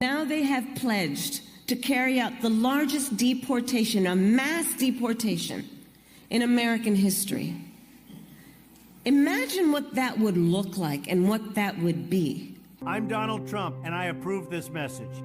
Now they have pledged to carry out the largest deportation, a mass deportation, in American history. Imagine what that would look like and what that would be. I'm Donald Trump, and I approve this message.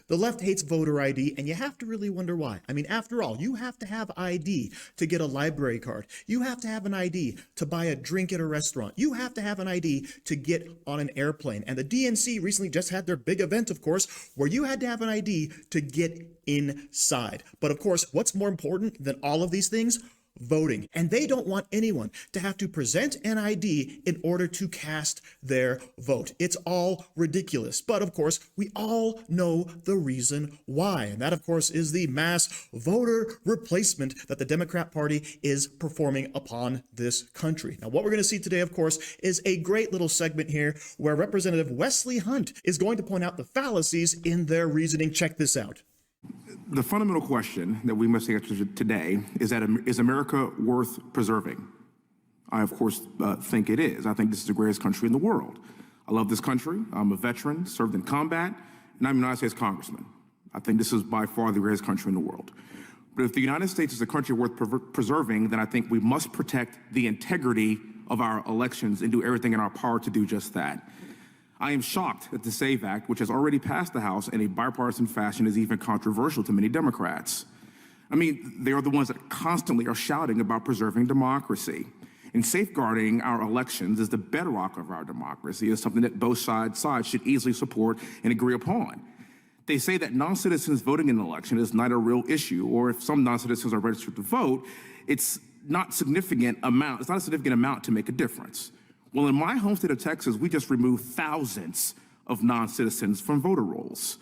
The left hates voter ID, and you have to really wonder why. I mean, after all, you have to have ID to get a library card. You have to have an ID to buy a drink at a restaurant. You have to have an ID to get on an airplane. And the DNC recently just had their big event, of course, where you had to have an ID to get inside. But of course, what's more important than all of these things? Voting. And they don't want anyone to have to present an ID in order to cast their vote. It's all ridiculous. But of course, we all know the reason why. And that, of course, is the mass voter replacement that the Democrat Party is performing upon this country. Now, what we're going to see today, of course, is a great little segment here where Representative Wesley Hunt is going to point out the fallacies in their reasoning. Check this out. The fundamental question that we must answer today is is America worth preserving? I, of course, think it is. I think this is the greatest country in the world. I love this country. I'm a veteran, served in combat, and I'm a United States congressman. I think this is by far the greatest country in the world. But if the United States is a country worth preserving, then I think we must protect the integrity of our elections and do everything in our power to do just that. I am shocked that the SAVE Act, which has already passed the House in a bipartisan fashion, is even controversial to many Democrats. I mean, they are the ones that constantly are shouting about preserving democracy. And safeguarding our elections is the bedrock of our democracy. It's something that both sides should easily support and agree upon. They say that non-citizens voting in an election is not a real issue, or if some non-citizens are registered to vote, it's not a significant amount to make a difference. Well, in my home state of Texas, we just removed thousands of non-citizens from voter rolls.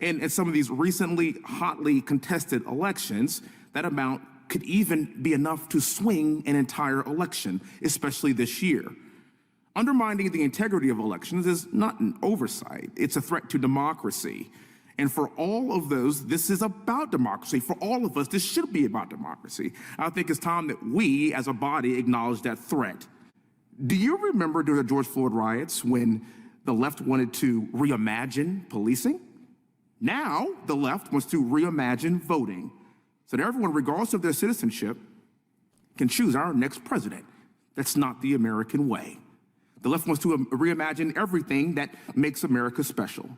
And in some of these recently hotly contested elections, that amount could even be enough to swing an entire election, especially this year. Undermining the integrity of elections is not an oversight, it's a threat to democracy. And for all of those, this is about democracy. For all of us, this should be about democracy. I think it's time that we, as a body, acknowledge that threat. Do you remember during the George Floyd riots when the left wanted to reimagine policing? Now, the left wants to reimagine voting so that everyone, regardless of their citizenship, can choose our next president. That's not the American way. The left wants to reimagine everything that makes America special.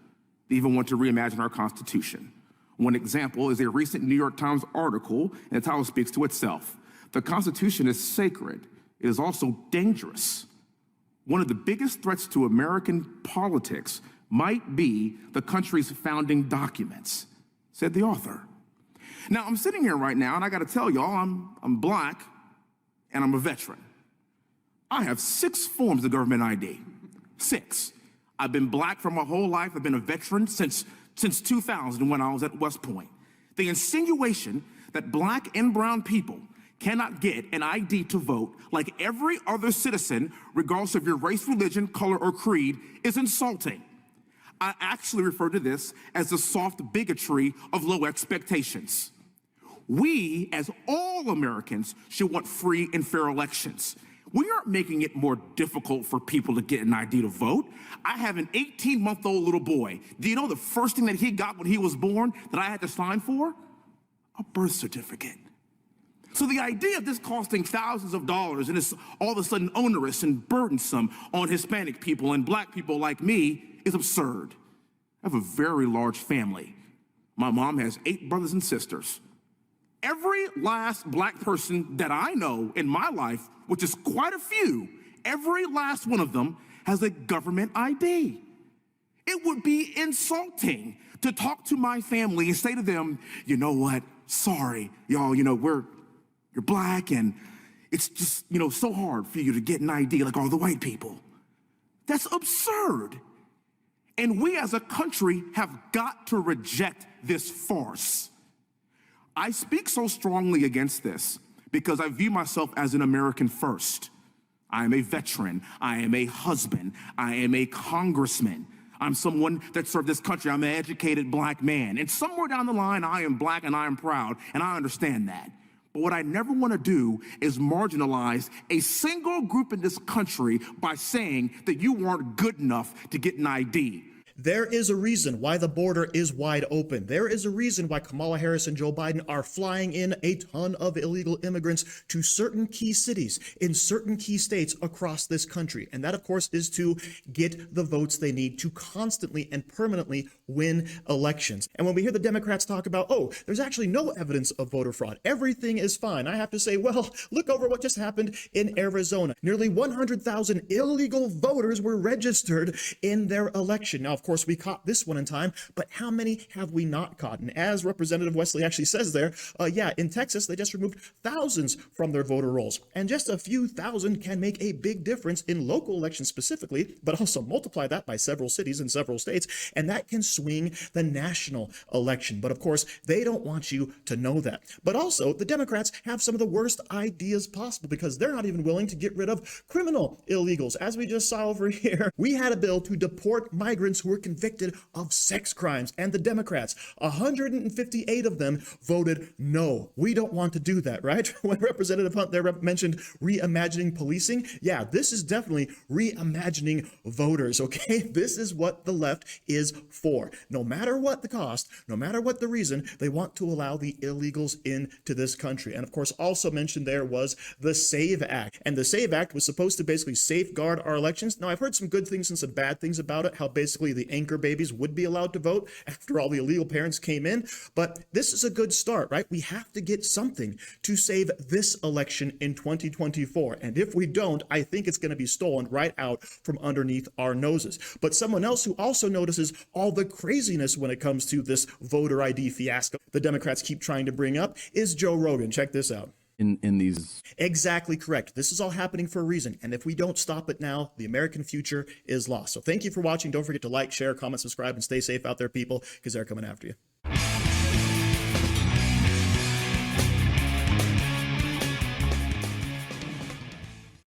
They even want to reimagine our Constitution. One example is a recent New York Times article, and the title speaks to itself. The Constitution is sacred. It is also dangerous. One of the biggest threats to American politics might be the country's founding documents, said the author. Now, I'm sitting here right now, and I got to tell y'all, I'm Black, and I'm a veteran. I have 6 forms of government ID. 6. I've been Black for my whole life. I've been a veteran since 2000 when I was at West Point. The insinuation that Black and brown people cannot get an ID to vote like every other citizen, regardless of your race, religion, color, or creed, is insulting. I actually refer to this as the soft bigotry of low expectations. We, as all Americans, should want free and fair elections. We aren't making it more difficult for people to get an ID to vote. I have an 18-month-old little boy. Do you know the first thing that he got when he was born that I had to sign for? A birth certificate. So the idea of this costing thousands of dollars and it's all of a sudden onerous and burdensome on Hispanic people and Black people like me is absurd. I have a very large family. My mom has 8 brothers and sisters. Every last Black person that I know in my life, which is quite a few, every last one of them has a government ID. It would be insulting to talk to my family and say to them, you know what, sorry, y'all, you're Black and it's just, so hard for you to get an ID like all the white people. That's absurd. And we as a country have got to reject this farce. I speak so strongly against this because I view myself as an American first. I am a veteran. I am a husband. I am a congressman. I'm someone that served this country. I'm an educated Black man. And somewhere down the line, I am Black and I am proud, and I understand that. But what I never want to do is marginalize a single group in this country by saying that you weren't good enough to get an ID. There is a reason why the border is wide open. There is a reason why Kamala Harris and Joe Biden are flying in a ton of illegal immigrants to certain key cities in certain key states across this country. And that, of course, is to get the votes they need to constantly and permanently win elections. And when we hear the Democrats talk about, oh, there's actually no evidence of voter fraud, everything is fine, I have to say, well, look over what just happened in Arizona. Nearly 100,000 illegal voters were registered in their election. Now, of course, we caught this one in time, but how many have we not caught? And as Representative Wesley actually says there, yeah, in Texas, they just removed thousands from their voter rolls. And just a few thousand can make a big difference in local elections specifically, but also multiply that by several cities in several states, and that can swing the national election. But of course, they don't want you to know that. But also, the Democrats have some of the worst ideas possible because they're not even willing to get rid of criminal illegals. As we just saw over here, we had a bill to deport migrants who were convicted of sex crimes, and the Democrats, 158 of them voted no. We don't want to do that, right? When Representative Hunt there mentioned reimagining policing, yeah, this is definitely reimagining voters, okay? This is what the left is for. No matter what the cost, no matter what the reason, they want to allow the illegals into this country. And of course, also mentioned there was the SAVE Act. And the SAVE Act was supposed to basically safeguard our elections. Now, I've heard some good things and some bad things about it, how basically the anchor babies would be allowed to vote after all the illegal parents came in. But this is a good start, right? We have to get something to save this election in 2024. And if we don't, I think it's going to be stolen right out from underneath our noses. But someone else who also notices all the craziness when it comes to this voter ID fiasco the Democrats keep trying to bring up is Joe Rogan. Check this out. In these. Exactly correct. This is all happening for a reason. And if we don't stop it now, the American future is lost. So thank you for watching. Don't forget to like, share, comment, subscribe, and stay safe out there, people, because they're coming after you.